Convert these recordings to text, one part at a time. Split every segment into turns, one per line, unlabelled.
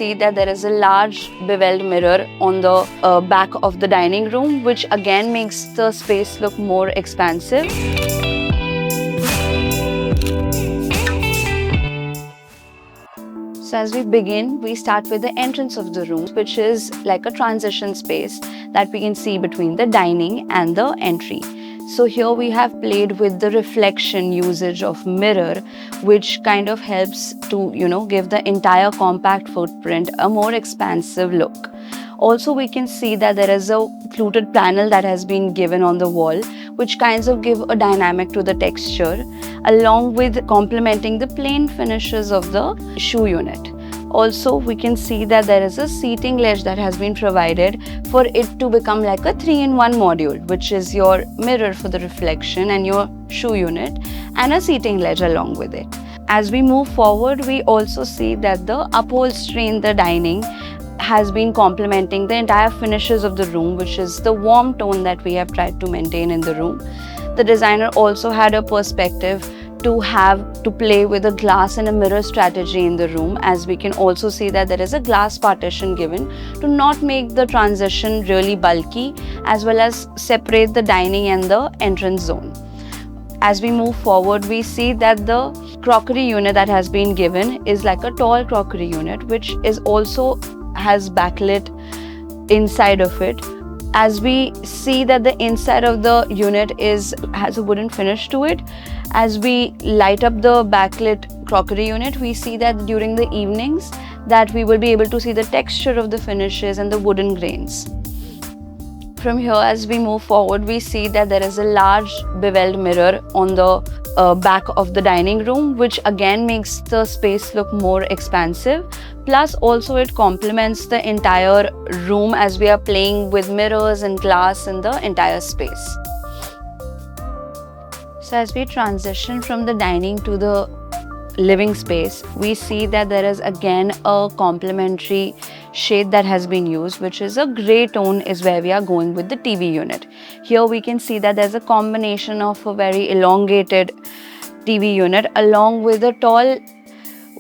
see that there is a large beveled mirror on the back of the dining room, which again makes the space look more expansive. So as we begin, we start with the entrance of the room, which is like a transition space that we can see between the dining and the entry. So here we have played with the reflection usage of mirror, which kind of helps to, give the entire compact footprint a more expansive look. Also, we can see that there is a fluted panel that has been given on the wall, which kinds of give a dynamic to the texture, along with complementing the plain finishes of the shoe unit. Also, we can see that there is a seating ledge that has been provided for it to become like a 3-in-1 module, which is your mirror for the reflection and your shoe unit, and a seating ledge along with it. As we move forward, we also see that the upholstery in the dining has been complementing the entire finishes of the room, which is the warm tone that we have tried to maintain in the room. The designer also had a perspective to play with a glass and a mirror strategy in the room, as we can also see that there is a glass partition given to not make the transition really bulky, as well as separate the dining and the entrance zone. As we move forward, we see that the crockery unit that has been given is like a tall crockery unit, which is also has backlit inside of it. As we see that the inside of the unit has a wooden finish to it. As we light up the backlit crockery unit, we see that during the evenings that we will be able to see the texture of the finishes and the wooden grains. From here, as we move forward, we see that there is a large beveled mirror on the back of the dining room, which again makes the space look more expansive. Plus, also it complements the entire room as we are playing with mirrors and glass in the entire space. So as we transition from the dining to the living space, we see that there is again a complementary shade that has been used, which is a grey tone is where we are going with the TV unit. Here we can see that there's a combination of a very elongated TV unit along with a tall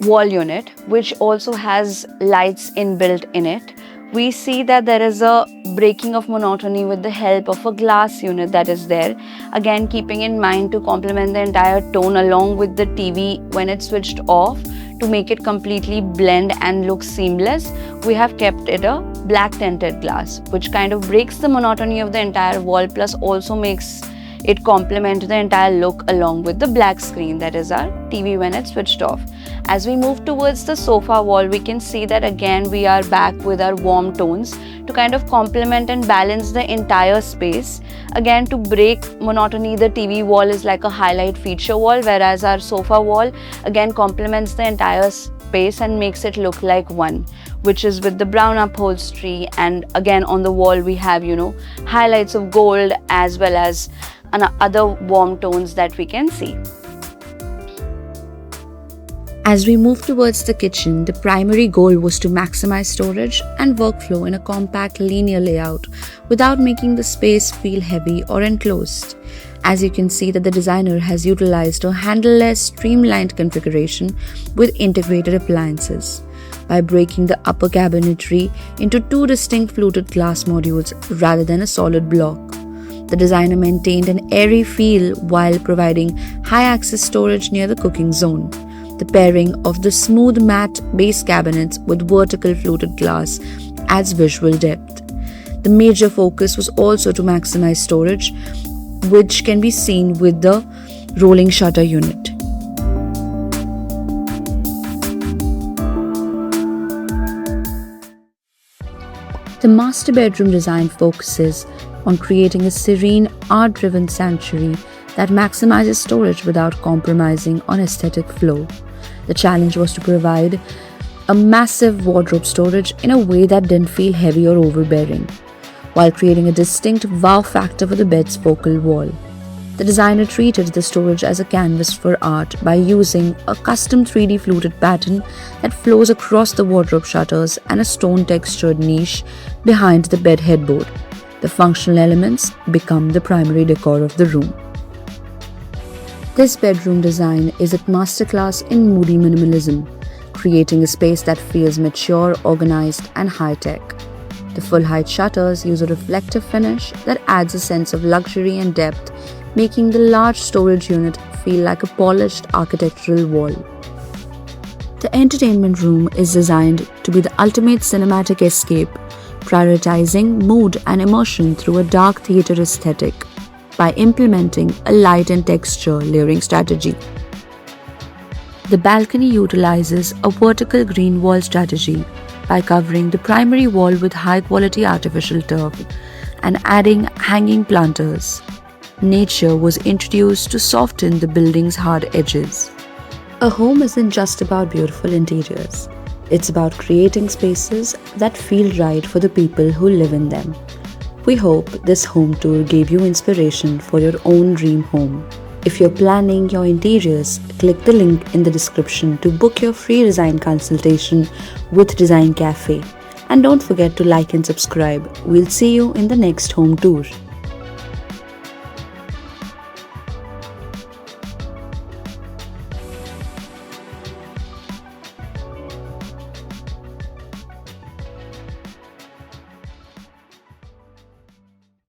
wall unit, which also has lights inbuilt in it. We see that there is a breaking of monotony with the help of a glass unit that is there, again keeping in mind to complement the entire tone along with the TV when it's switched off. To make it completely blend and look seamless, we have kept it a black tinted glass, which kind of breaks the monotony of the entire wall, plus also makes it complement the entire look along with the black screen that is our TV when it's switched off. As we move towards the sofa wall, we can see that again we are back with our warm tones to kind of complement and balance the entire space. Again, to break monotony, the TV wall is like a highlight feature wall, whereas our sofa wall again complements the entire space and makes it look like one, which is with the brown upholstery. And again on the wall we have highlights of gold as well as other warm tones that we can see.
As we move towards the kitchen, the primary goal was to maximize storage and workflow in a compact linear layout without making the space feel heavy or enclosed. As you can see that the designer has utilized a handleless, streamlined configuration with integrated appliances. By breaking the upper cabinetry into two distinct fluted glass modules rather than a solid block, the designer maintained an airy feel while providing high access storage near the cooking zone. The pairing of the smooth matte base cabinets with vertical fluted glass adds visual depth. The major focus was also to maximize storage, which can be seen with the rolling shutter unit. The master bedroom design focuses on creating a serene, art-driven sanctuary that maximizes storage without compromising on aesthetic flow. The challenge was to provide a massive wardrobe storage in a way that didn't feel heavy or overbearing, while creating a distinct wow factor for the bed's focal wall. The designer treated the storage as a canvas for art by using a custom 3D fluted pattern that flows across the wardrobe shutters and a stone-textured niche behind the bed headboard. The functional elements become the primary decor of the room. This bedroom design is a masterclass in moody minimalism, creating a space that feels mature, organized, and high-tech. The full-height shutters use a reflective finish that adds a sense of luxury and depth, making the large storage unit feel like a polished architectural wall. The entertainment room is designed to be the ultimate cinematic escape, prioritizing mood and immersion through a dark theater aesthetic by implementing a light and texture layering strategy. The balcony utilizes a vertical green wall strategy by covering the primary wall with high-quality artificial turf and adding hanging planters. Nature was introduced to soften the building's hard edges. A home isn't just about beautiful interiors. It's about creating spaces that feel right for the people who live in them. We hope this home tour gave you inspiration for your own dream home. If you're planning your interiors, click the link in the description to book your free design consultation with DesignCafe. And don't forget to like and subscribe. We'll see you in the next home tour.